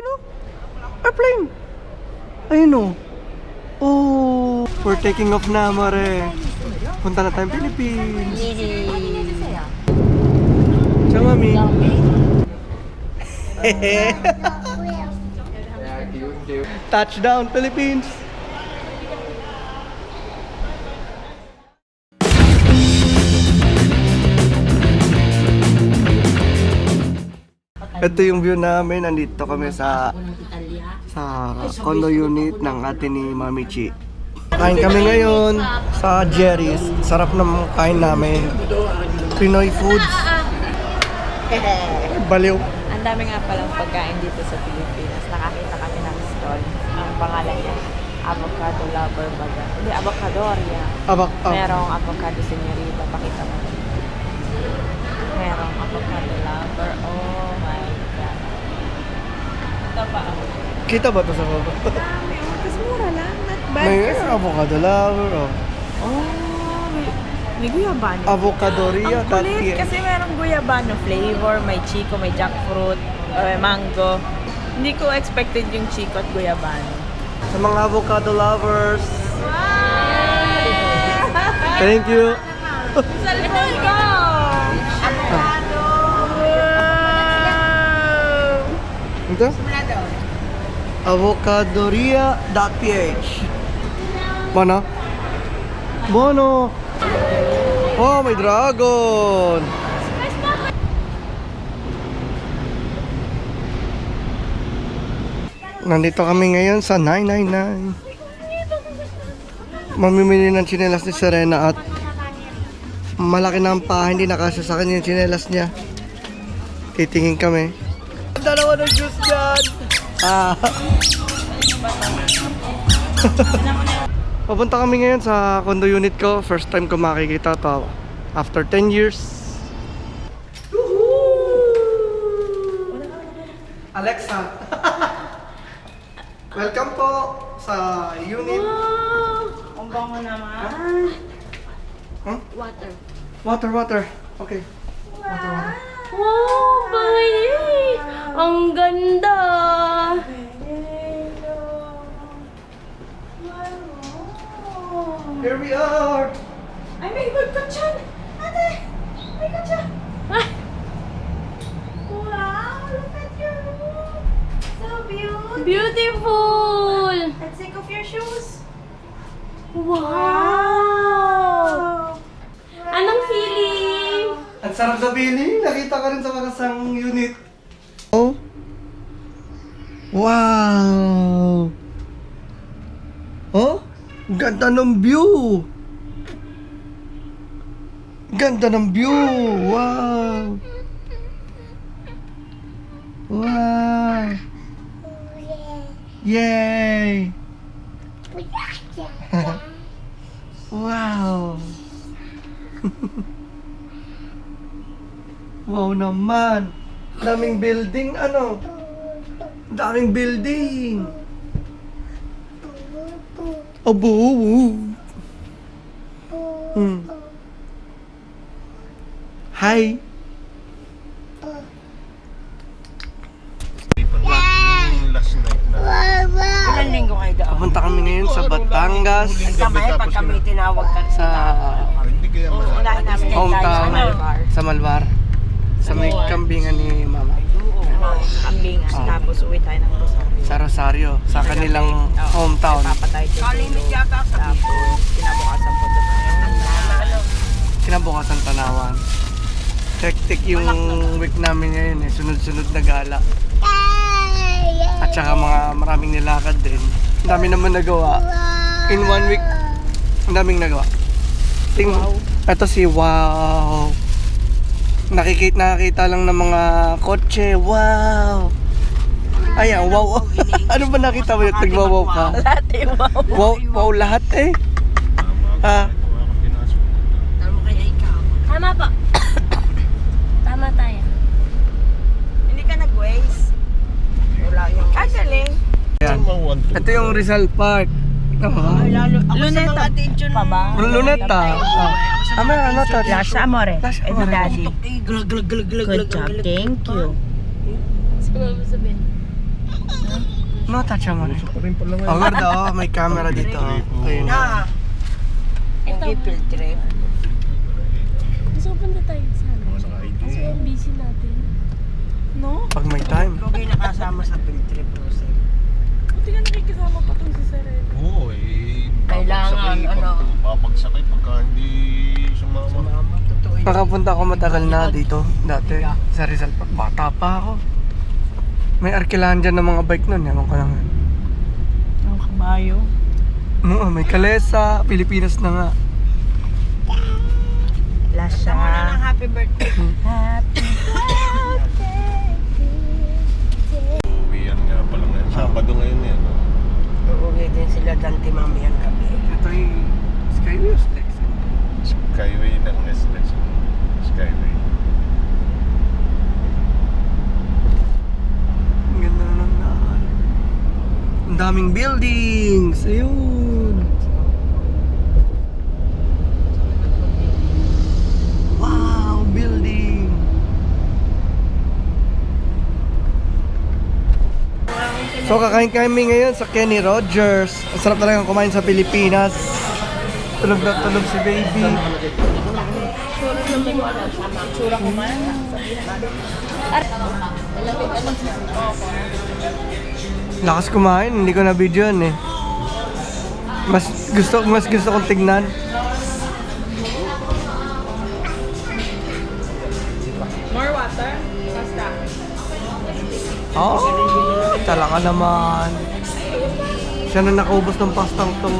Ayun o. Airplane. Ayun o. Oh, we're taking off na, Mare. Punta na tayong Philippines. Ciao, Mami. Touchdown, Philippines. Ito yung view namin. Nandito kami sa condo unit ng ate ni Mami Chi. Kain kami ngayon sa Jerry's. Sarap ng kain namin. Pinoy foods. Baliw. Ang dami nga palang pagkain dito sa Pilipinas. Nakakita kami ng stall. Ang pangalan niya, Avocado Lover Baga. Hindi, Avocadoria. Merong Avocado Señorita. Pakita mo. Merong Avocado Lover. Oh my God. Ito pa ako. Kita ba ito sa baba? Tapos mura lang. Not bad. May avocado lover. May guyabano. Avocadoria. Ang kulit kasi merong guyabano flavor. May chico, may jackfruit, mango. Hindi ko expected yung chico at guyabano. Sa mga avocado lovers. Thank you. Salmon ko! Avocado! Ito? Avocadoria.ph. Mana? Bono! Oh, may dragon! Nandito kami ngayon sa 999. Mamimili ng tsinelas ni Serena at malaki na ang paa, hindi nakasya sa kanya yung tsinelas niya. Titingin kami. Dalawa ng juice dyan! Papunta kami ngayon sa condo unit ko. First time ko makikita to after 10 years. Alexa. Welcome po sa unit. Wow! Ang bango naman. Huh? Water. Water. Okay. Water. Wow, baby! Ang ganda! Here we are. Ay, may kutsan! Ate! May kutsan! Wow! Look at your room! So beautiful! Beautiful! Let's take off your shoes. Wow! Anong feeling? Ang sarap sa feeling. Nakita ka rin sa makasang unit. Oh. Wow. Oh. Ganda ng view. Ganda ng view. Wow. Wow. Yay. Wow. Wow naman. Daming building, ano? Daming building. Abo. Hi. Ilan linggo kayo doon? Papunta kami ngayon sa Batangas. Kamay pag kami tinawag ka Sa unahin namin hometown. Malvar. Sa Malvar. Sa may kambingan ni Mama. Kambingan. Tapos uwi tayo ng Rosario. Sa Rosario. Sa kanilang hometown. Papatay tayo. Tapos kinabukasan po doon. Kinabukasan Tanawan. Hectic yung week namin ngayon eh. Sunod-sunod na gala. At saka maraming nilakad din. Ang dami naman nagawa. In 1 week, ang daming nagawa. Ito si Wow. Nakikita lang ng mga kotse. Wow. Ayan, wow. Ano ba nakita mo yung nagwawaw ka? Lahat eh, wow. Wow lahat eh. Ha? Tama kaya ikaw. Tama pa. Tama tayo. Hindi ka nag-waste. Wala yung... Galing. Ayan. Ito yung Rizal Park. Luneta pa ba? Luneta. Ano to? Lasha amore. Lasha Eh, amore. daddy. Good job. Thank you. No, touch mo rin. Gusto pa rin pala ngayon. Oh, ganda oh, may camera dito. Ayun. Hindi field trip. Gusto ko punta tayo sa ano. Mga naka-ID. Kasi ang busy natin. No? Pag may time. Ikaw kayo nakasama sa field trip, Rosel. Buti nga nakikisama pa tong si Sarel. Oo eh. Kailangan, Babagsakay pagka hindi sumama. Sumama, totoo yun. Nakapunta ako matagal na dito. Dati. Sa Rizal Park. Bata pa ako. May arkilahan dyan ng mga bike nun. Ewan ko lang. Ang kabayo. Oo, may Kalesa. Pilipinas na nga. Lasha. Sama na ng happy birthday. Happy Uwian nga pala ngayon. Sabado ngayon yan. Uuwi din sila Dante mamayang gabi. Ito yung Skyway o Flex? Skyway ng SLEX. Skyway. Ang ganda na ng daan. Ang daming buildings. Ayun. Wow, building. So kakain kami ngayon sa Kenny Rogers. Ang sarap talagang kumain sa Pilipinas. Tulog na tulog si baby. Lakas kumain, hindi ko na video yan eh. Mas gusto kong tignan. More water? Basta. Oh, talaga naman. Siya na nakaubos ng pastang to.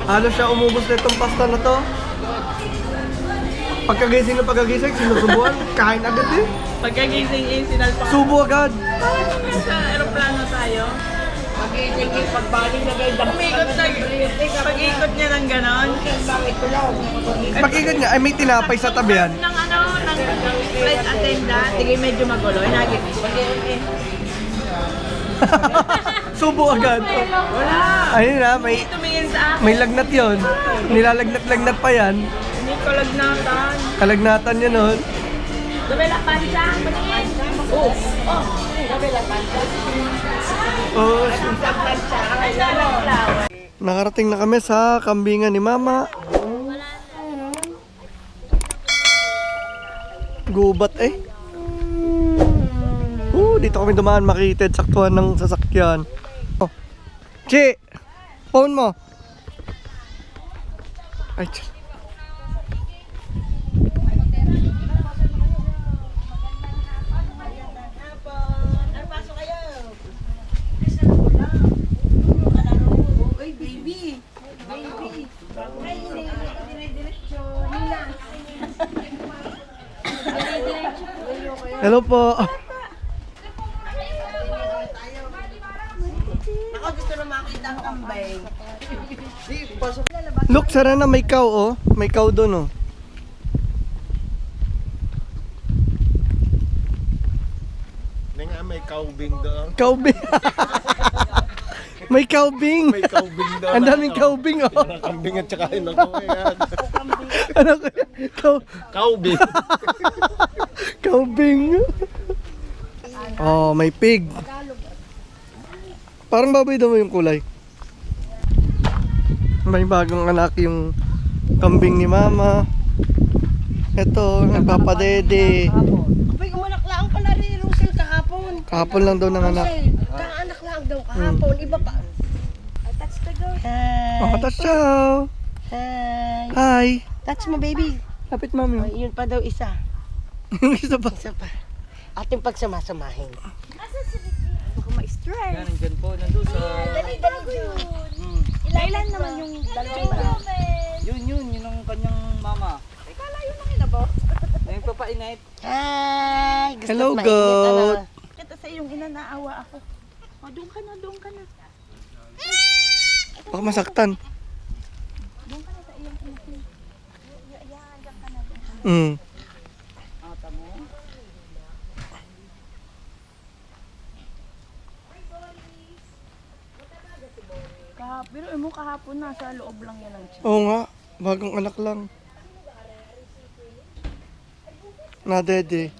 Halos siya umubos na itong pasta na to. Pagkagising, sinusubuan, kain agad eh. Pagkagising eh, sinalpak. Subo agad. Sa aeroplano tayo. Magising yung pagbalik na kayo. Umikot na, pag-ikot niya ng ganon. Pakinggan niya, ay may tinapay sa tabihan. Ng ano, ng flight attendant, tigay medyo magulo. Inagit. Subo agad. Wala. Ayun na, may Tumingin sa akin. may lagnat yon. Nilalagnat-lagnat pa yan. Hindi ko lagnatan. Kalagnatan yun nun. Dabela pansa. Paningin. Oh. Oh. Dabela pansa. Oh, Ay, dalang flower. nakarating na kami sa kambingan ni Mama. Gubat eh. Dito kami dumaan, makitid, saktuhan ng sasakyan. Oh. Chi! Phone mo! Ay, hello po. Ako gusto na makita ang tambay. Look, sara na may cow oh. May cow doon oh. Hindi nga may cowbing doon. Cowbing. May cowbing. May cowbing doon. Ang daming cowbing oh. Yung kambing at saka yun ako yan. Ano ko? Cowbing. Cowbing. Oh, may pig. Parang baboy daw yung kulay. May bagong anak yung kambing ni Mama. Ito, nagpapadede. Kapag umanak lang pala rin, Rosel, kahapon. Kahapon lang daw ng anak. Rosel, kaanak lang daw kahapon. Iba pa. Touch the go. Hi. Oh, touch ciao. Hi. Hi. Touch mo, baby. Lapit mami. Oh, yun pa daw isa. Yung isa pa. Isa pa. Ating pagsamasamahin. Ako ma-stress. Yan, nandyan po, nandun sa... Dali, Jun. Ilan naman yung dalawang ba? Yun ang kanyang mama. Kala yun ang ina ba? May papainit. Hi. Gusto Hello, at mainit, goat. ano? Kita sa iyong ina, naawa ako. O, doon ka na, doon ka na. Baka masaktan. Doon ka na sa iyong ina. Yan, dyan ka na. Ata mo. Pero mo kahapon nasa loob lang yan ang tiyan. Oo nga. Bagong anak lang. Nadede.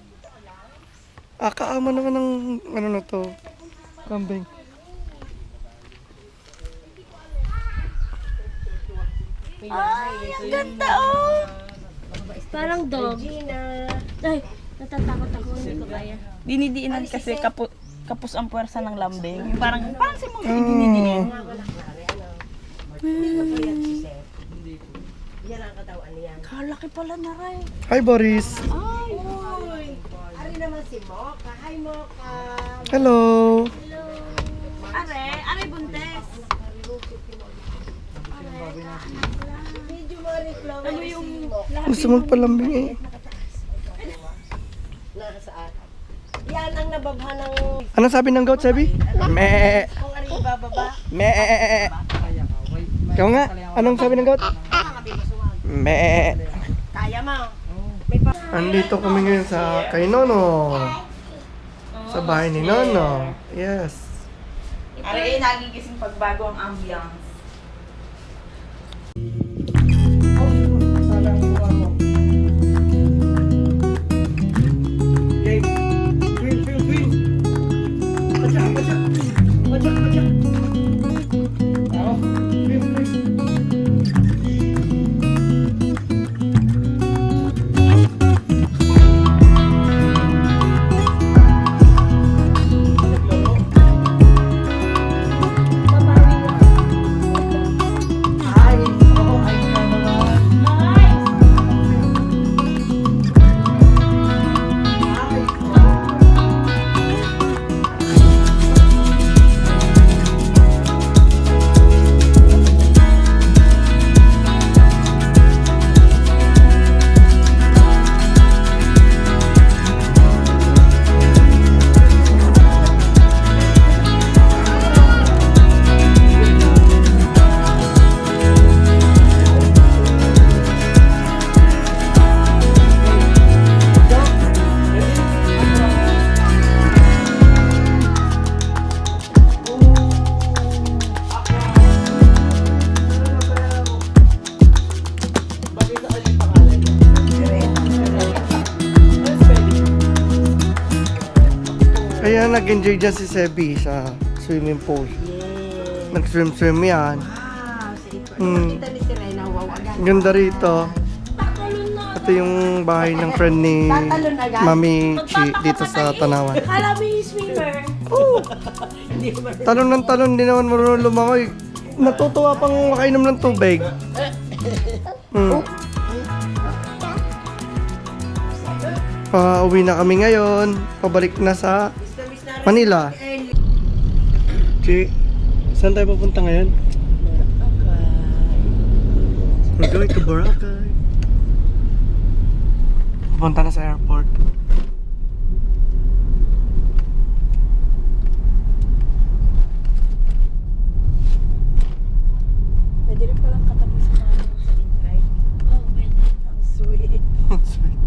Kaama naman ng ano na to. Kambing. Ay, ang ganda oh! Parang dog. Ay, natatakot ako, hindi ko kaya. Dinidiinan kasi kapos ang puwersa ng lambing. Yung parang si Mong dinidiin. Kalaki pala na rin. Hi, Boris. Ari naman si Mocha. Hi, Mocha. Hello. Are buntes. Medyo ma-reclaim ano yung Gusto magpalambing eh. nakasaan. Yan ang nababha ng Anong sabi ng goat, Sebi? Me. kung ari bababa. Me. Ikaw nga. Anong sabi ng goat? Me. Kaya mo. Andito kami ngayon sa kay Nono. Sa bahay ni Nono. Yes. Are nagigising pagbago ang ambiance. Kaya nag-enjoy dyan si Sebi sa swimming pool. Nag-swim-swim yan. Kita ni Serena, wow, agad. Ganda rito. Ito yung bahay ng friend ni Mami Chi dito sa Tanawan. Kala mo yung swimmer. Talon ng talon, hindi naman marunong lumangoy. Natutuwa pang makainom ng tubig. Pauwi na kami ngayon. Pabalik na sa Manila. Chi, saan tayo papunta ngayon? We're going to Boracay. Pupunta na sa airport. Pwede rin palang katabi sa in-ride. Oh, pwede. Ang sweet.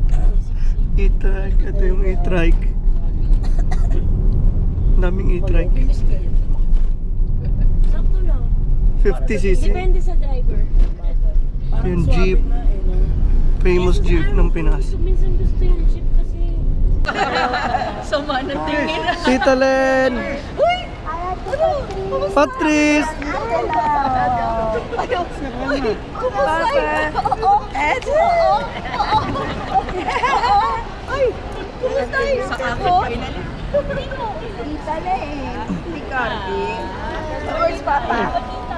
E-trike. Ito yung e-trike. Ang daming e-trike. Sakto lang. 50cc. Depende sa driver. Yung jeep. Famous jeep ng Pinas. Minsan gusto yung jeep kasi. Sama ng tingin. Tita Len! Patrice!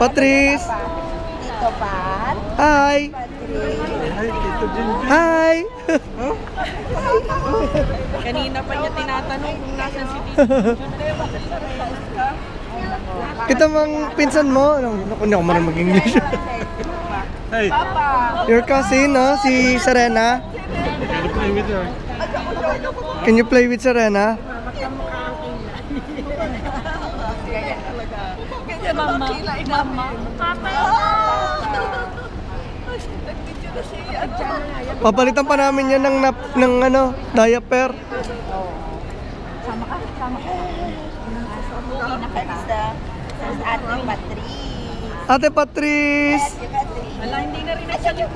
Patrice! Tito Pat. Hi! Hi! Kanina pa niya tinatanong kung nasan si Kita mang pinsan mo. Naku, hindi ako marunong mag-English. Hey! Your cousin, no? Si Serena. Can you play with Serena? Mama. Papalitan pa namin yan ng ano, diaper. Sama ka. Uwi na kita. Ate Patrice. Ate Patrice! Wala, hindi na rin na siya.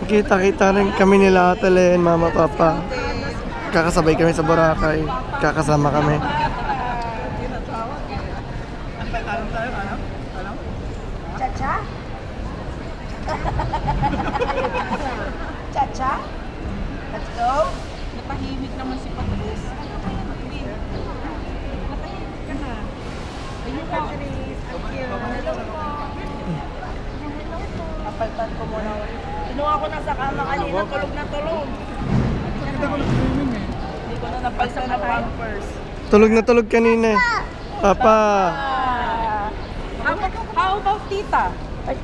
Kita-kita rin kami nila Ate Len, Mama, Papa. Kakasabay kami sa Boracay. Kakasama kami. Chacha? Chacha? Let's go? Napahimik naman si Patrice. Napahimik ka na. Ayun ka, Patrice. Thank you. Hello po. Napaltan ko muna. Kinuha ko na sa kama kanina, tulog na tulog. Hindi ko na napalsan na pampers. Tulog na tulog kanina eh. Papa. How about tita?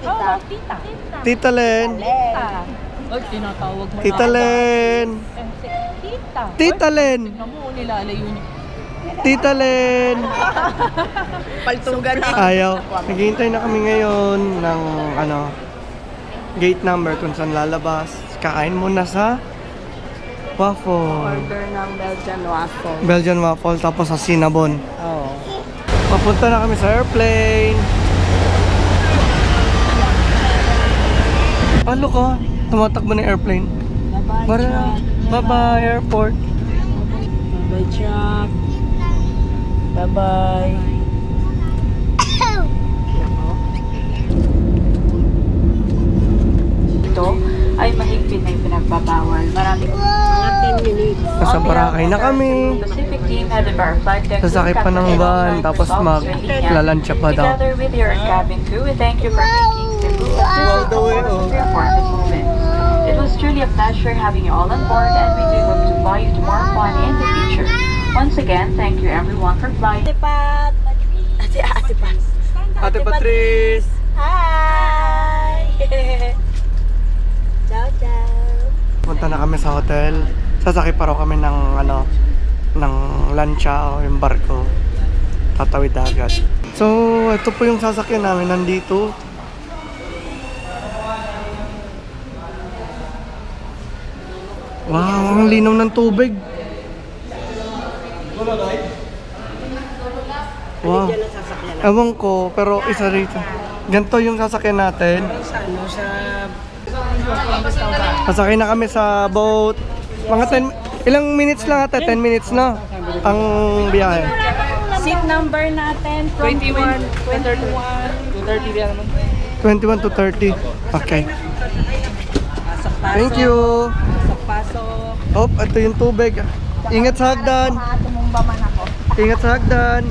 How about tita? Tita Len. Tita. Ay, tinatawag mo Tita Len. Tita. Tita Len. Tignan mo, nilalayo niya. Tita Len. Paltunggan na. Ayaw. Naghihintay na kami ngayon ng gate number kung saan lalabas. Kakain muna sa waffle. Order ng Belgian waffle. Belgian waffle tapos sa Cinnabon. Oo. Papunta na kami sa airplane. Ano ka? Tumatakbo na yung airplane. Bye-bye, Bye-bye, airport. Bye-bye, Chuck. Bye-bye. Ito ay mahigpit na yung pinagbabawal. Maraming Mga 10 minutes. Nasa Boracay na kami. Pacific team had a verified deck Sasakay pa ng van, tapos maglalantsa pa daw. Together with your cabin crew, we thank you for making Cebu a successful airport this moment. It was truly a pleasure having you all on board, and we do hope to fly you to more fun in the future. Once again, thank you everyone for flying. Ate Pat. Ate Pat. Ate Patrice. Hi! Ciao, ciao. Punta na kami sa hotel. Sasakay pa raw kami ng ng lancha o yung barko. Tatawid dagat. So, ito po yung sasakyan namin nandito. Wow, ang linaw ng tubig. Wow. Ewan ko, pero isa rito. Ganito yung sasakyan natin. Sasakay na kami sa boat. Mga 10, ilang minutes lang ata? 10 minutes na ang biyahe. Seat number natin from 21 to 21 to 30. Okay. Thank you. pasok. Oh, ito yung tubig. Ingat sa hagdan. Tumumba man ako. Ingat sa hagdan.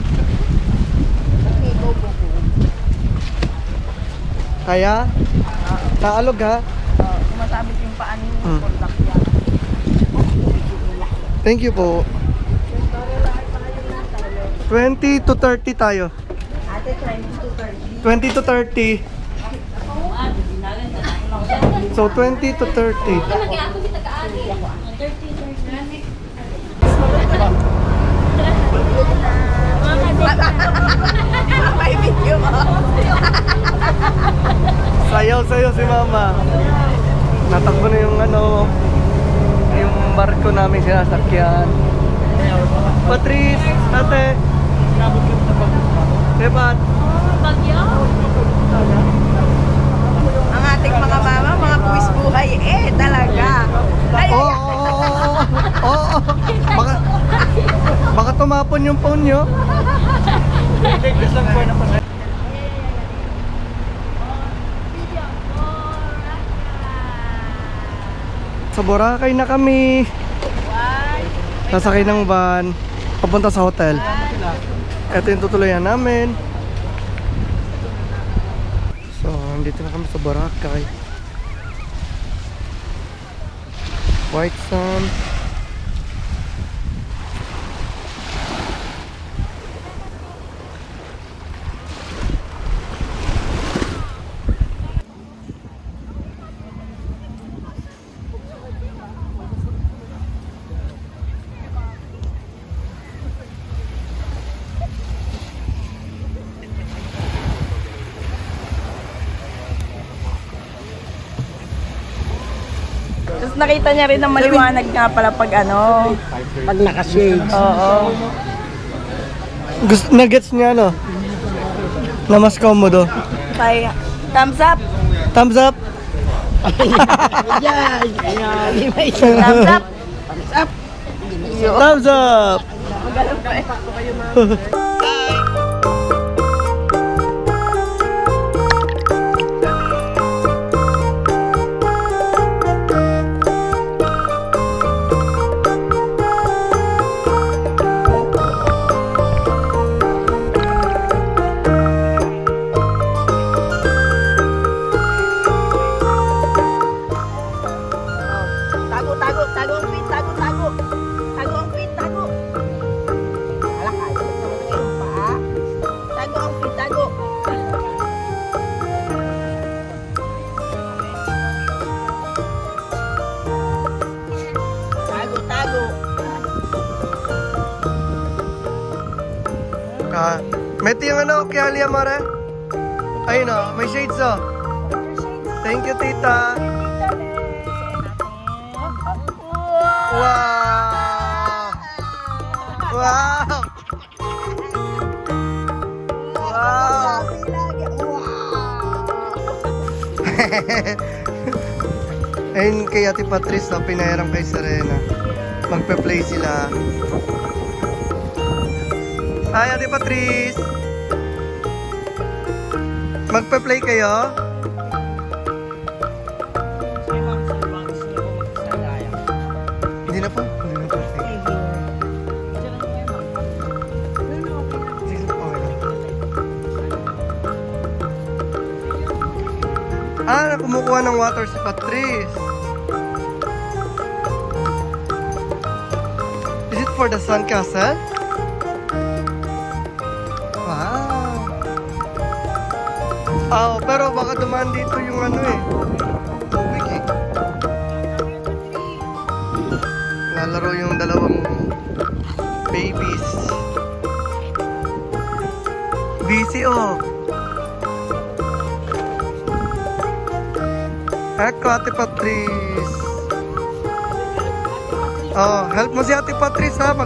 Kaya? Taalog ha? Sumasabit yung paan yung contact yan. Thank you po. 20 to 30 tayo. Ate, 20 to 30. 20 to 30. So 20 to 30. May video mo. Sayaw-sayaw si Mama. Natakbo na yung yung barko namin sinasakyan. Patrice, ate. Sebat. Ang ating mga mama, mga buwis buhay, talaga. Oo. Baka tumapon yung phone nyo. Sa Boracay na kami. Sasakay ng van papunta sa hotel. Ito yung tutuloyan namin. So, andito na kami sa Boracay. White Sand. Tapos nakita niya rin ng maliwanag nga pala pag Pag nakashades. Oo. Nagets niya na mas komodo. Bye. Thumbs up. Thumbs up. Thumbs up. Thumbs up. Tago ang feet, tago. Tago ang feet, tago. Alak, ayaw mo sa iyong paa. Tago ang feet, tago. Tago. May yung ano, kaya Alia Mare? Ayun o, may shades o. Thank you, tita. Wow! Wow! Wow! Ayun kay Ate Patrice, no, pinahiram kay Serena. Magpe-play sila. Hi, Ate Patrice! Magpe-play kayo? Hindi na po. Sige, okay lang. Kumukuha ng water si Patrice. Is it for the sandcastle? Wow. Oh, pero baka dumaan dito yung ano eh. Tubig eh. Lalaro yung dalawang babies. Busy oh. Eko, Ate Patrice. Oh, help mo si Ate Patrice ha.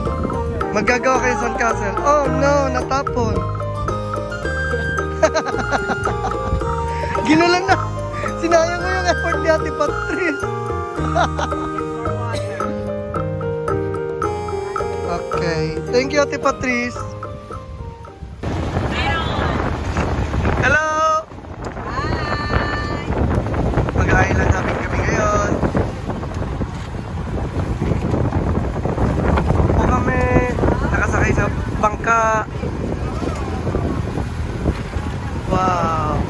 Maggagawa kayo sa sandcastle. Oh no, natapon. Ginulan na. Sinayang ko yung effort ni Ate Patrice. Okay. Thank you, Ate Patrice. Hello! Mag-island namin kami ngayon. Upo kami. Nakasakay sa bangka. Wow!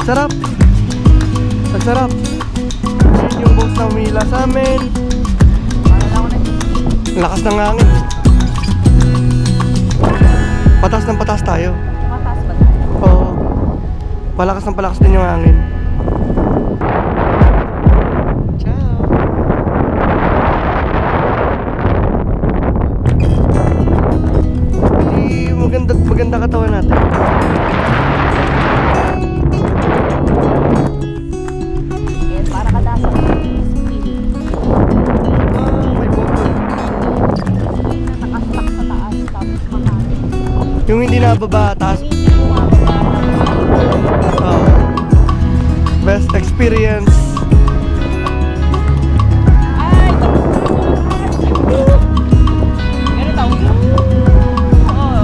Sarap. Ang sarap. Yun yung boat na umila sa amin. Lakas ng hangin. Patas ng patas tayo. Mataas ba tayo? Oo. Palakas ng palakas din yung hangin. Ciao. Hindi maganda katawan natin. Eh, para kadasal. May boat doon. Nakastak sa taas, tapos makakit. Yung hindi nababa, taas. Best experience. Ay! Ano tawag mo? Oo.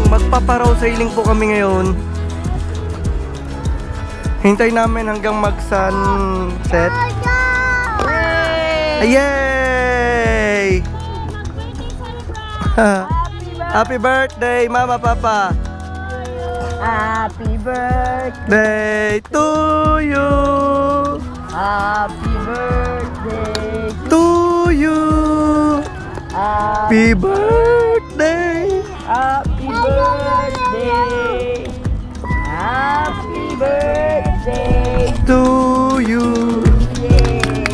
Magpaparaw sailing po kami ngayon. Hintay namin hanggang mag-sunset. Yay! Happy birthday, Mama, Papa! Happy birthday! Day to you! Happy birthday! To you! Happy birthday! Happy birthday! Happy birthday! To you! Yay!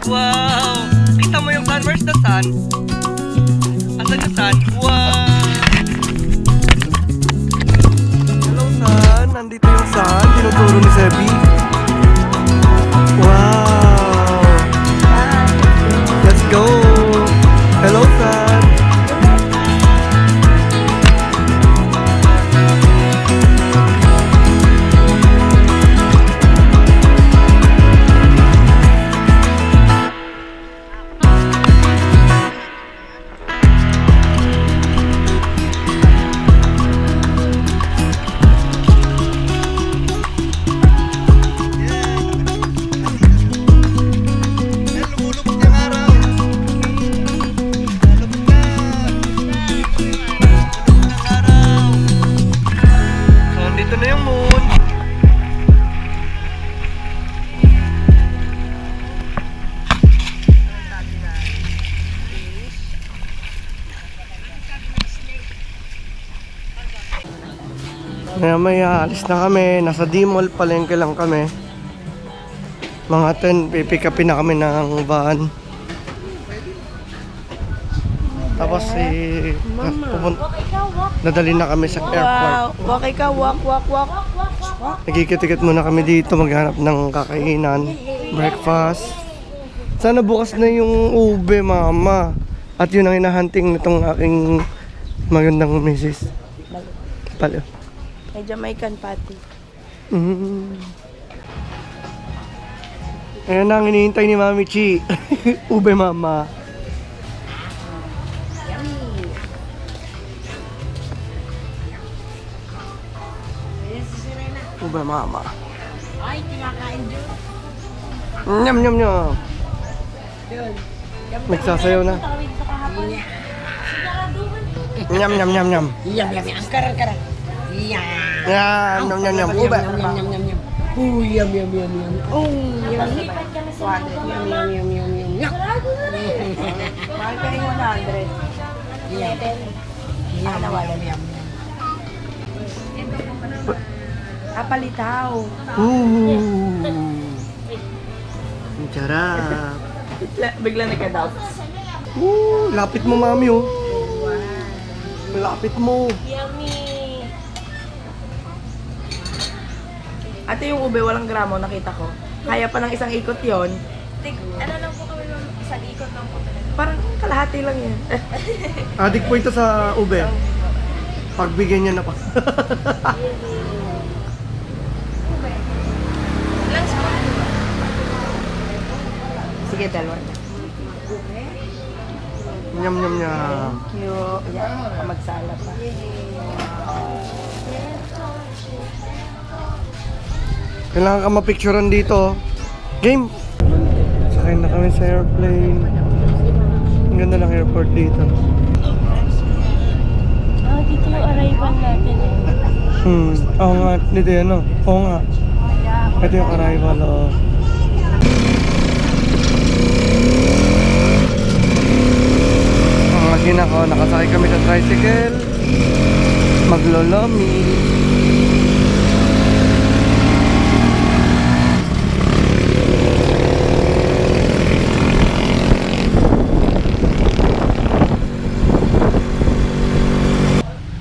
Wow! Kita mo yung sun? Where's the sun? Asan yung sun? Wow! Hello sun! Nandito yung sun. Tinuturo ni Sebi. Wow! Let's go! Hello sun! Lumulubog yung araw. Lumulubog na. Lumulubog ng araw. So, dito na yung moon. Kaya may alis na kami. Nasa D-Mall palengke lang kami. Mga 10, pipick upin na kami ng van. Tapos nadali na kami sa airport. Walk ikaw, walk, walk, walk. Nagkikit-ikit muna kami dito, maghanap ng kakainan, breakfast. Sana bukas na yung ube, Mama. At yun ang hinahunting nitong aking magandang misis. Palo. May Jamaican patty. Ayan na ang hinihintay ni Mami Chi. Ube, Mama. Ube, Mama. Ay, kinakain dyan. Nyam, nyam, nyam. Nagsasayaw na. Nyam, nyam, nyam, nyam. Yum, yum, yum. Karan. Yeah. Yan, nyam, nyam, nyam. Ube. Yum, yum, yum, yum. Oh, yum, yum, yum, yum. Oh, yum, yum, yum, yum, yum, yum. Mahal ka rin 100. Yum, yum, yum. Kapalitaw. Ang sarap. Bigla nagka-doubt. Lapit mo, Mami, oh. Lapit mo. Yummy! Ate, yung ube, walang gramo, nakita ko. Kaya pa ng isang ikot yon. Ano lang po kami sa ikot lang po talaga. Parang kalahati lang yan. Adik po ito sa ube. Pagbigyan niya na pa. Sige, dalawa na. Nyam, nyam, nyam. Thank you. Yan, magsala pa. Kailangan ka mapicturean dito. Game! Sakay na kami sa airplane. Ang ganda ng airport dito. Ah, dito yung arrival natin eh. Oo nga. Dito yan, no? Oo nga. Ito yung arrival, oh. Ang magina ko, nakasakay kami sa tricycle. Maglolomi.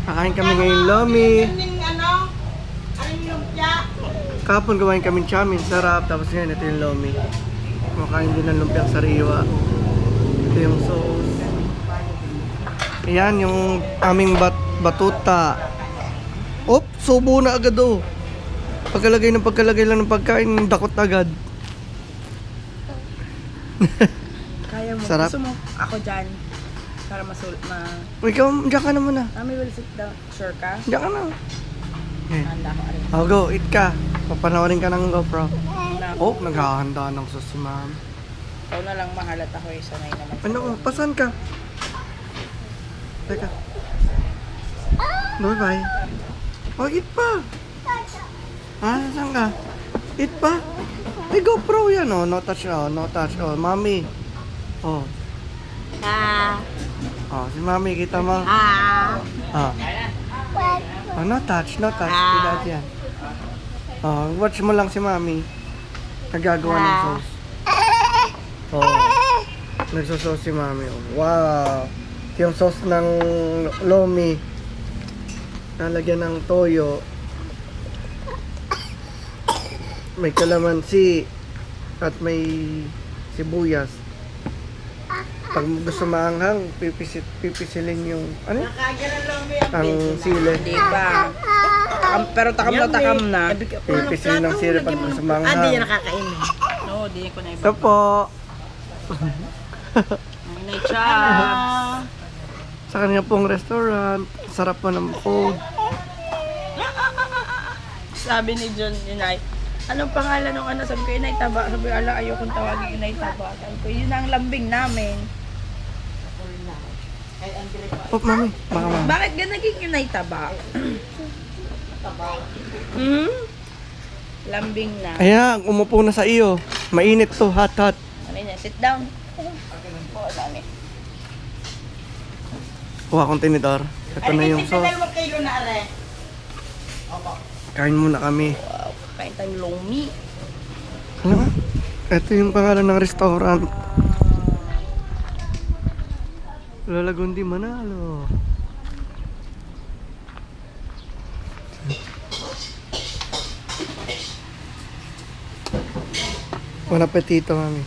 Kakain kami ngayon lomi. Kapon gawain kami chamin, sarap. Tapos ngayon ito yung lomi. Kumakain din ng lumpiang sariwa. Ito yung sauce. Ayan yung aming batuta. Op, subo na agad oh. Pagkalagay lang ng pagkain, dakot agad. Kaya mo. Sarap. Gusto mo ako dyan. Para Ikaw, diyan ka na muna. Mami will sit down. Sure ka? Diyan ka na. Okay. Handa ko rin. Oh, go, eat ka. Papanoorin ka ng GoPro. Na, Oh, naghahanda ng sauce si ma'am. ikaw na lang mahalat ako eh. Sanay naman. Ano, pasan ka? Teka. Bye-bye. Oh, eat pa. Saan ka? Eat pa. Ay, GoPro yan, oh. No touch, oh. No touch, oh. Mami. Oh. Oh, si Mami, kita mo? Oh. Oh, no touch, no touch. Pilat yan. Oh, watch mo lang si Mami. Nagagawa ng sauce. Oh. Nagsusauce si Mami. Oh. Wow. Ito yung sauce ng lomi. Nalagyan ng toyo. May kalamansi. At may sibuyas. Pag gusto maanghang, pipisilin yung, ano? Ang sili. Diba? Pero takam na. Pipisilin ng sili pag gusto maanghang. Hindi niya nakakainin. No, di ko na iba. Ito po. Nay chops. Sa kanya pong restaurant. Sarap po ng food. Sabi ni John, Inay, anong pangalan ng ano? Sabi ko, Inay Taba. Sabi ko, ala, ayokong tawagin Inay Taba. Sabi ko, yun ang lambing namin. Oh, Mami. Baka Mami. Bakit ka naging Inay Taba? Lambing na. Ayan, umupo na sa iyo. Mainit to, hot, hot. Ano niya? Sit down. Oo, dami. Kuha akong tinidor. Ito na yung sauce. Kain muna kami. Wow, kain tayong lomi. Ano nga? Ito yung pangalan ng restaurant. Lola Gondi Manalo. Bon appetito, Mami.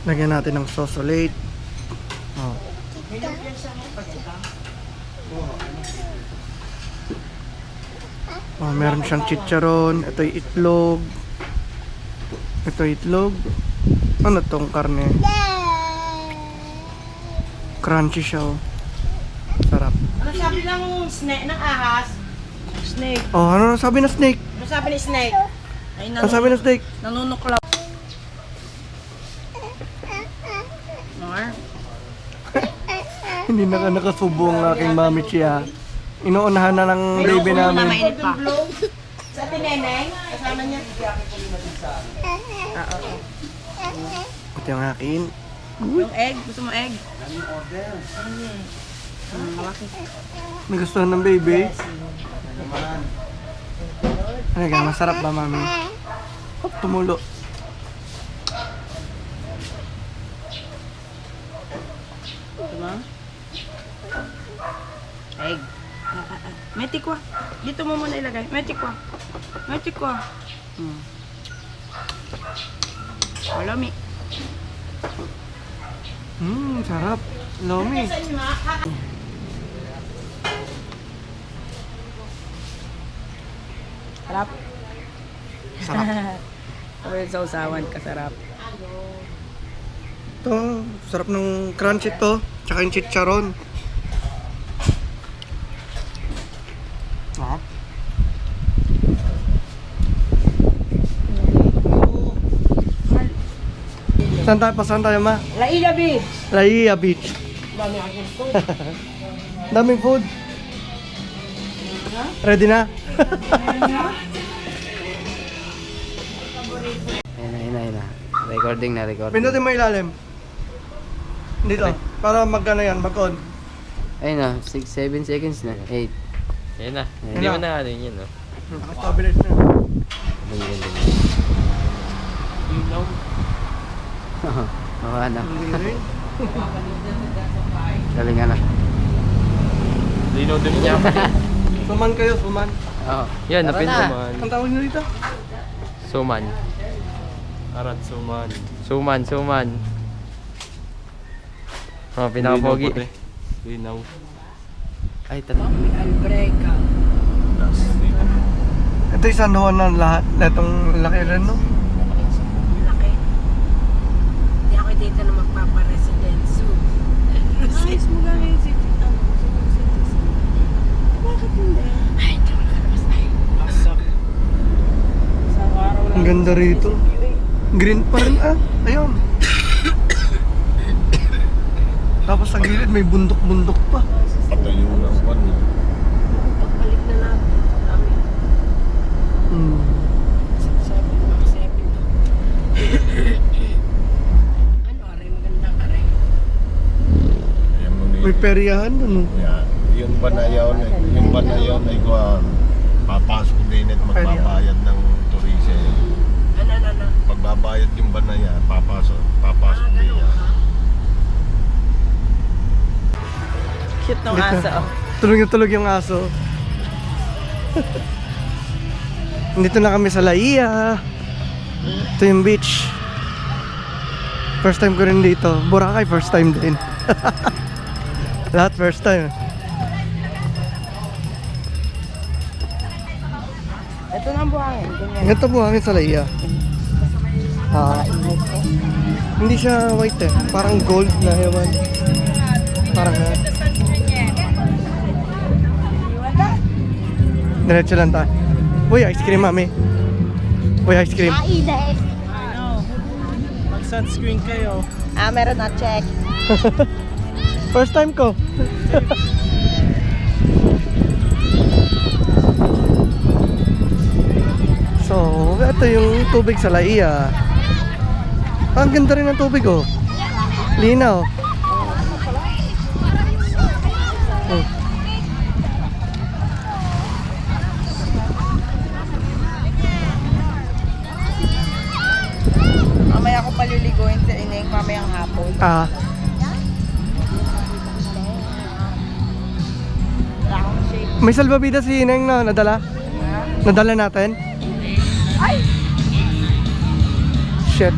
Lagyan natin ng sauce ulit. Oh. Oh, meron siyang chicharon. Ito yung itlog. Ito yung itlog. Ano tong karne? Crunchy siya, oh. Sarap. Ano sabi ng snake, ng ahas? Snake. Oh, ano sabi na snake? Ano sabi ni snake? Ay, Ano sabi na snake? nanunuklaw. Mar? Hindi na ka nakasubo ang aking mami siya. Inuunahan na ng baby namin. Mainit pa. Sa tineneng, kasama niya. Ito yung akin. Yung egg, gusto mo egg? Nagustuhan ng baby. Ano ka, masarap ba, mami? Hop, tumulo. Diba? Egg. Metikwa. Dito mo muna ilagay. Metikwa. Metikwa. Walami. Sarap. Lomi. Sarap. Sarap. Sabi sa usawan, kasarap. Ito, sarap ng crunchy to. Tsaka yung chicharon. Sarap. Saan tayo? Pasaan tayo, ma? Laila Beach. Laia Beach. Dami akong food. Daming food. Ready na? Ayun na. Recording na. Pinutin mo ilalim. Dito. Para mag-ano yan, mag-on. Ayun na, 7 seconds na. 8. Yan na. Yan Hindi na. mo na ano yun, no? Stabilize na. Oo, ano. Hindi rin. Galingan na. Lino din niya. Suman kayo, suman. Oo. Yan, Tara napin na. suman. Ang tawag nyo dito? Suman. Arat suman. Suman. Oh, pinakapogi. Linaw. Ay, tanong. Albrega. Last dito. Ito yung San Juan ng lahat. Itong laki rin, no? Laki. Hindi ako dito na magpaparesidence soon. Ayos mo gano'n yung city. Bakit hindi? Ay, hindi ko nakalabas na yun. Isang araw lang. Ang ganda rito. Green pa rin, ah. Ayun. Tapos sa gilid may bundok-bundok pa. Patayo ng one. Pagbalik na natin. Dami. Hmm. 7. Ano, aray? Magandang aray. Ayan mo ni... May peryahan dun, oh. Yeah. Yung banayaw na iguan. Papasok din at magbabayad ng turismo. Ano? Pagbabayad yung banaya, papasok din yan. Cute ng Dito. aso. Tulog na tulog yung aso. Dito na kami sa Laia. Ito yung beach. First time ko rin dito. Boracay, first time din. Lahat first time. Ito na ang buhangin. Ganyan. Ito po kami sa Laia. Hindi siya white eh. Parang gold na ewan. Parang diretso lang tayo. Uy, ice cream, mami. Uy, ice cream. Mag-sunscreen kayo. Meron na check. First time ko. So, ito yung tubig sa Laia. Ang ganda rin ng tubig, oh. Linaw. Oh. Mamaya ko paliliguin sa ining mamayang hapon. Ah, Wala akong shape. may salbabida si Ineng na nadala. Nadala natin. Ay! Shit.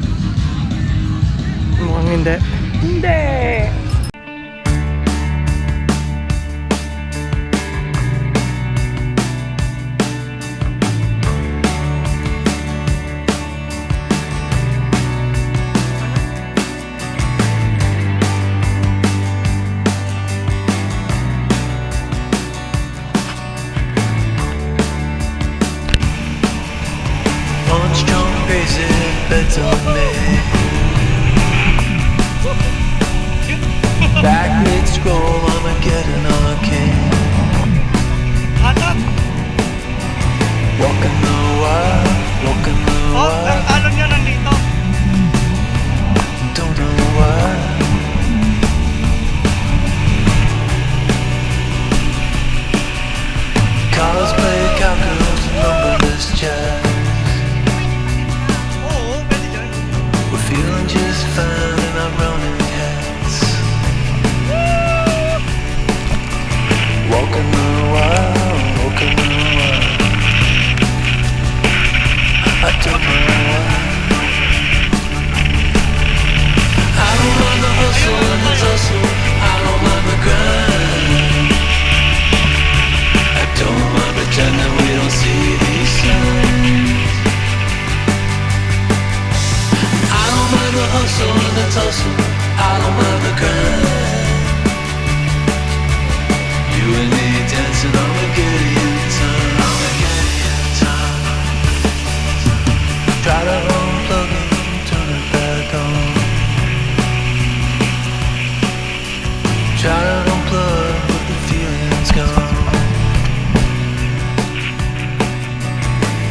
Mukhang hindi. Hindi! One strong crazy bets on me. Back mid scroll, Armageddon king. Walking the wild, walking the wild. alon niya nandito. Don't know why. Cosplay calculus, numberless chats. We're feeling just fine in our running hats. Walking the wild, walking the wild. I don't know why. I don't mind the hustle and the tussle. I don't mind the grind. I don't mind pretending we don't see these signs. I don't mind the hustle and the tussle. I don't mind the grind. You and me dancing on the Gideon time. Try to unplug it, turn it back on. Try to unplug, but the feeling's gone.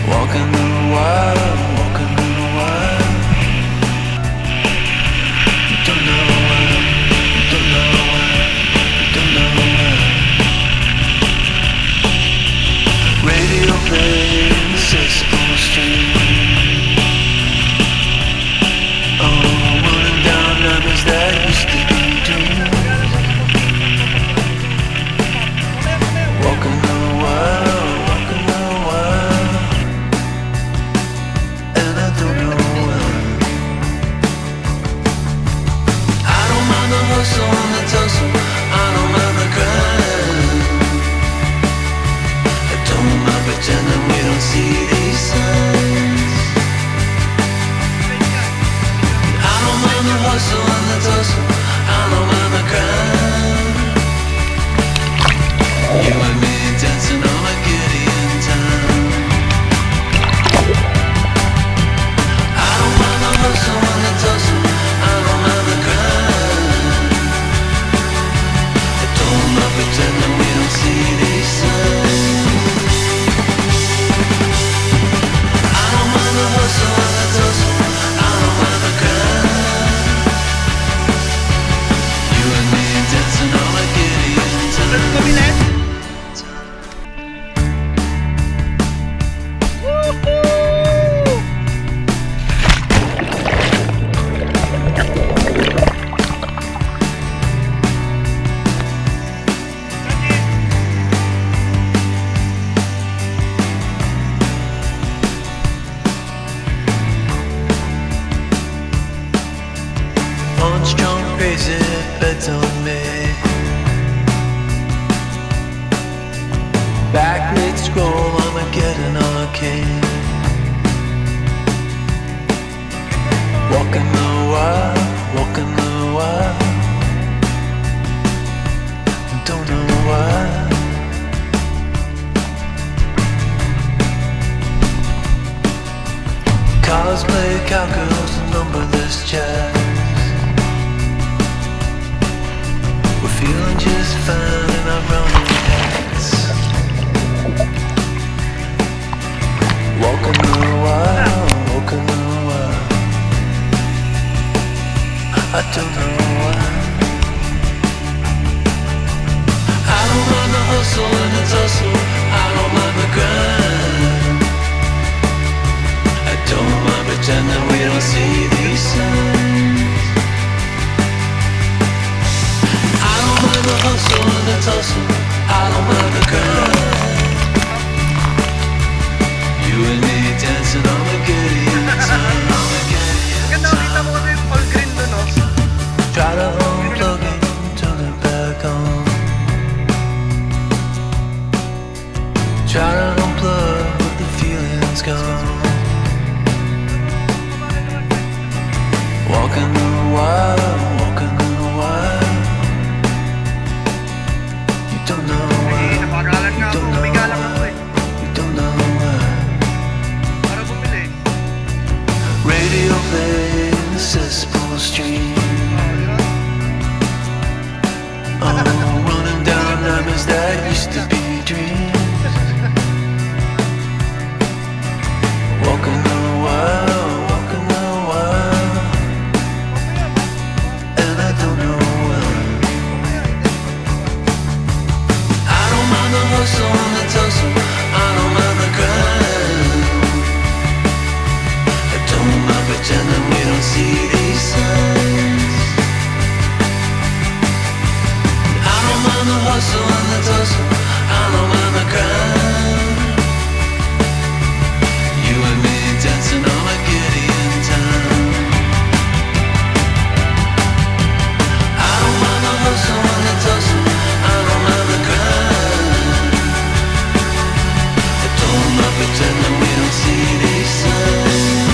Walking in the wild, walking in the wild. You don't know why, you don't know why, you don't know why. Radio playing the Siskel Street. Oh, running down numbers that used to be dreams. Walking in the wild, walking in the wild. And I don't know why. I don't mind the hustle and the tussle, I don't mind the grind. I don't mind pretending we don't see these signs. I don't mind the hustle and the tussle, I don't mind the grind. You and me dancing on a Gideon time. I don't mind the hustle and the tussle, I don't mind the grind. I don't mind pretending we don't see these signs. I don't mind the hustle and the tussle, I don't mind the grind. You and me dancing on a Gideon time. Strong, crazy bets on me. Back mid-scroll, Armageddon arcane. Walking the wild, walking the wild. Don't know why. Cosplay cowgirls and numberless chats. We're feeling just fine in our running hats. Walking the wild, walking the wild. I don't know why. I don't mind the hustle and the tussle, I don't mind the grind. I don't mind pretending we don't see these signs. I don't mind the hustle and the tussle, I don't mind the grind. You and me dancing on the Gideon time. Ganda, kita mo kasi yung all green doon, no? Try to unplug it, turn it back on. Try to unplug, but the feeling's gone. Walking the wild, walking the wild. You don't know why, Napakalan nga you ako, don't know umiga lang ako why, eh. you don't know why. Para bumili. Radio playing the Siskel Street. Oh, running down numbers that used to be dreams. Walking the wild, walking the wild. And I don't know why. I don't mind the hustle and the tussle, I don't mind the grind. I don't mind pretending we don't see these signs. I don't mind the hustle and the tussle, I don't mind the grind. You and me dancing on a Gideon time. I don't mind the hustle and the tussle, I don't mind the grind. I don't mind pretending we don't see these signs.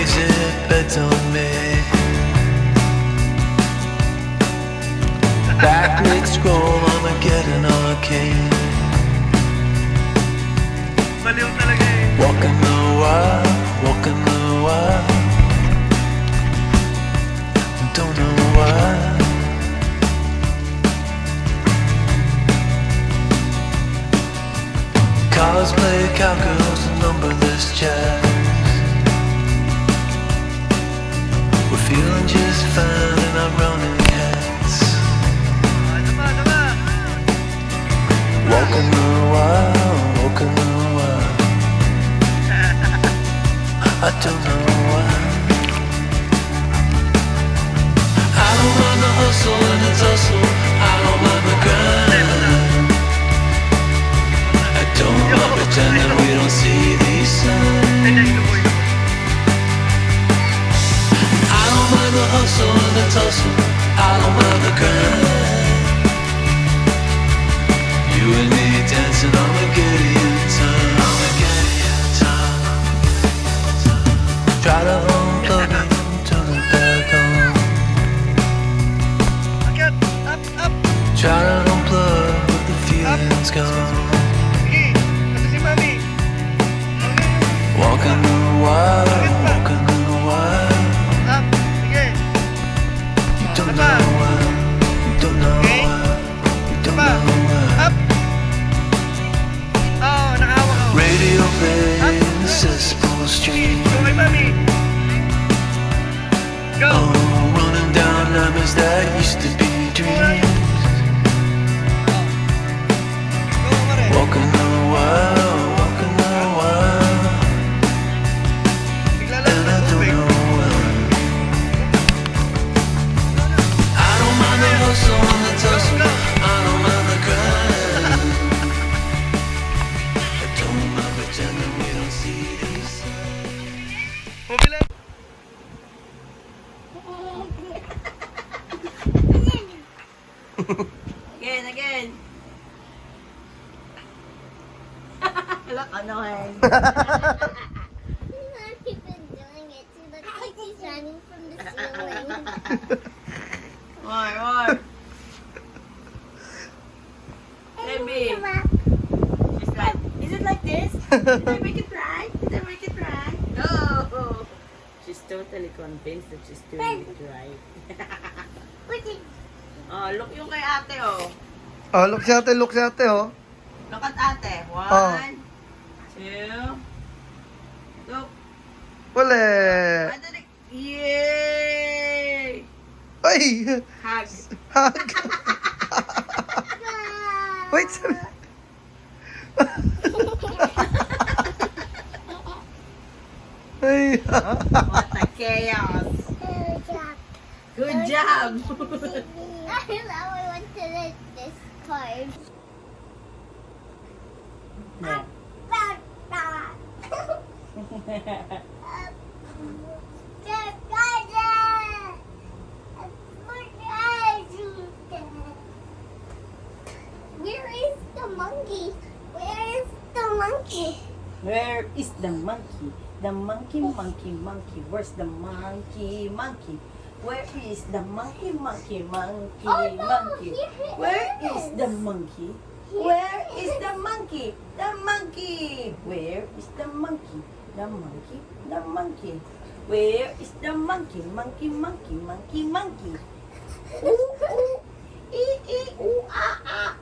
crazy bets on me. Backward scroll, Armageddon arcane. Baliw talaga eh. Walking the wild, walking the wild. Don't know why. Cosplay cowgirls and numberless jazz. We're feeling just fine in our running hats. Walking the wild, walking the wild. I don't know why. I don't mind the hustle and the tussle. I don't mind the grind. I don't mind pretending we don't see these signs. I don't mind the hustle and the tussle. I don't mind the grind. You and me dancing on Armageddon time. Armageddon time. Try to unplug it to the back home. Try to unplug but the feeling's gone. Walking the wild, walking the wild. You don't know why, you don't know why, you don't know why. Radio play in the cesspool stream. Oh, running down nightmares that used to be dreams. Walking the wild, walking the wild. And I don't know why. I don't mind the hustle and the tussle. I don't mind the grind. I don't mind pretending we don't see these signs. Again. Look, ano eh. He's been doing it. He looks like he's shining from the ceiling. More. Baby. Just like, is it like this? Did I make it right? Did I make it right? No. She's totally convinced that she's doing it right. Oh, look yung kay ate, oh. Oh, look si ate, oh. Look at ate. One, Oh. two, look. Wala. Yay! Ay! Hug. Hug! Wait, sabi. Ay! What a chaos. Good job. Now I want to let this card. Yeah. Where is the monkey? Where is the monkey? Where is the monkey? The monkey, monkey, monkey. Where's the monkey, monkey? Where is the monkey, monkey, monkey, Oh, no, monkey? here it Where is. is the monkey? Where is the monkey? The monkey. Where is the monkey? The monkey, the monkey. Where is the monkey? Monkey, monkey, monkey, monkey. Ooh, ooh. Ee, ee, ooh, ah, ah.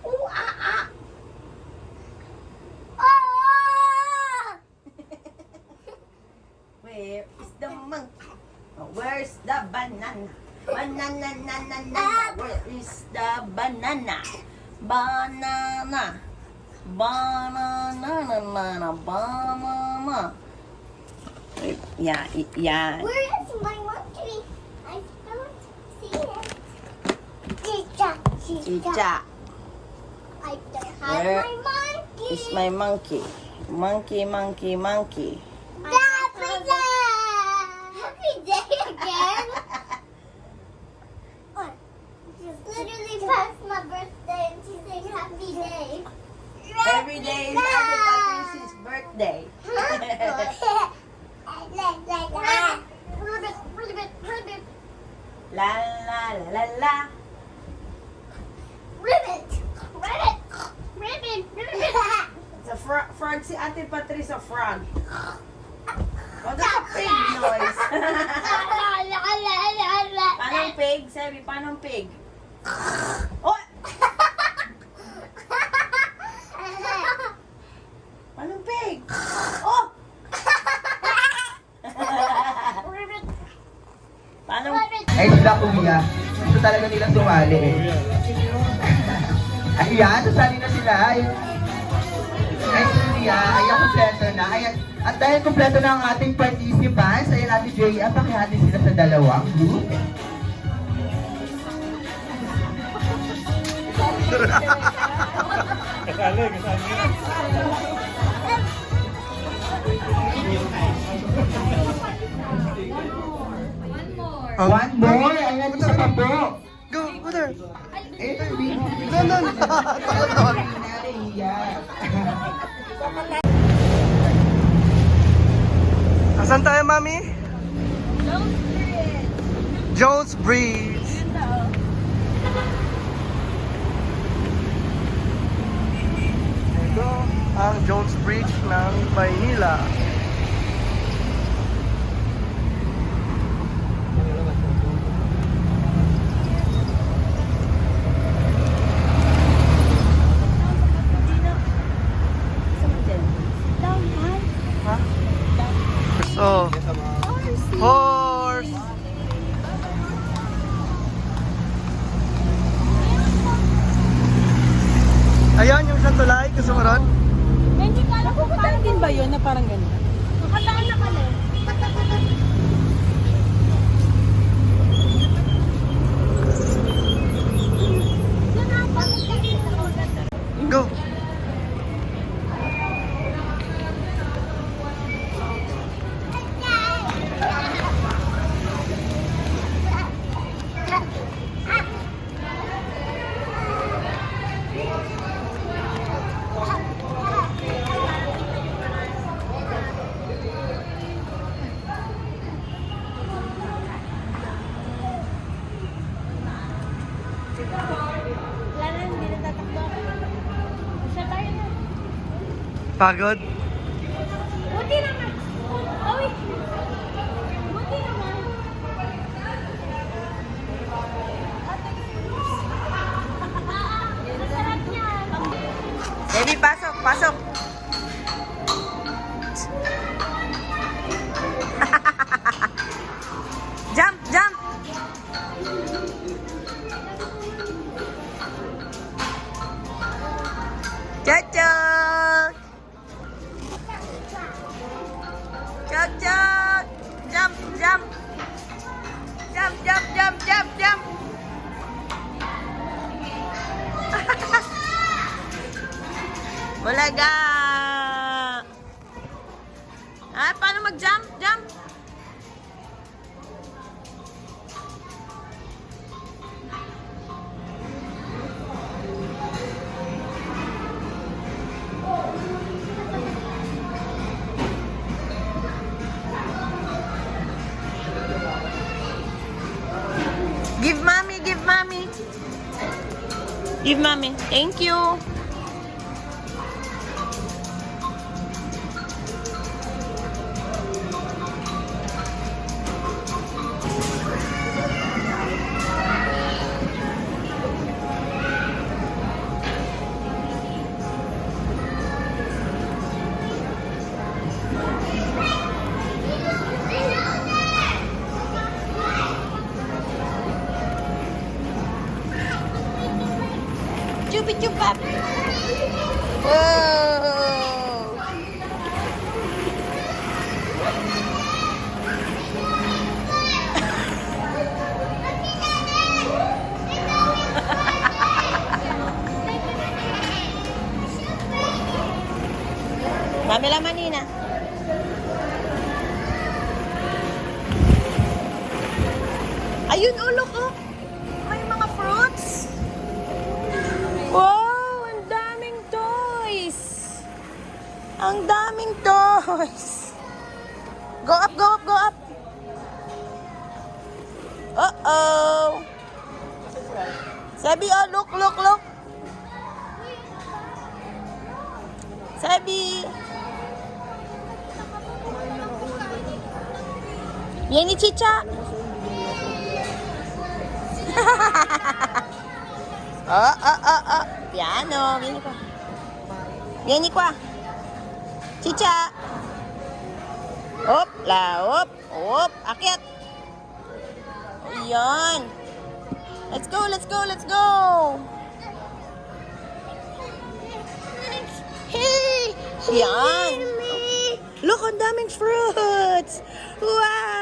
Ooh, ah, ah. Oh! Where is the monkey? Oh, where's the banana? Banana, na, na, na. Where is the banana? Banana. Banana, na, na, na, banana. Yeah, yeah. Where is my monkey? I don't see it. Chicha, Chicha. I don't have Where my monkey. is my monkey? Monkey, monkey, monkey. Happy day! Happy day again? What? Just literally passed my birthday and she's saying happy day. Every day is Ate Patricia's birthday. Huh? La la la la la. Ribbit! Ribbit! Ribbit! Ribbit! Sa frog si Ate Patricia frog. What the pig noise? Paano pig? Sabi, paano pig? Oh! Paano pig? Oh! Paano? Ay, sila kuya. Gusto talaga nilang sumali eh. Ayan, sasali na sila. Ay, kuya, ayan, kompleto na. Ayan, at dahil kompleto na ang ating participants, ayan natin J.A. pakihati sila sa dalawang group. One more. Ayan, isa pa po. Go, go there. Eh, Doon. Takot doon. Asan tayo, Mami? Jones Bridge. Ito ang Jones Bridge ng Maynila. So, horse! Ayan yung Santolay, gusto mo ron? Hindi ka alam kung parang din ba yun na parang gano'n? Nakataan na ka na. Go! Wala na, hindi na tatakbo. Isa tayo na. Pagod? Buti naman. Uy! Buti naman. Masarap yan. Baby, pasok, pasok. Jump, jump. Chak-chak. Chak-chak. Jump, jump. Jump, jump, jump, jump, jump. Bulaga. Ah, paano mag-jump? Jump. Give mommy, give mommy. Give mommy. Thank you. Chupi-chupat. Wow. Mami lang manina. Ayun, ulok oh. May mga fruits. Wow, ang daming toys. Ang daming toys. Go up, go up, go up. Uh-oh. Sebi, oh, look. Sebi. Vieni, Chicha. Oh. Piano. Vieni qua. Chicha. Hop, hop. Akyat. Ayan. Let's go. Yan. Look, ang daming fruits. Wow.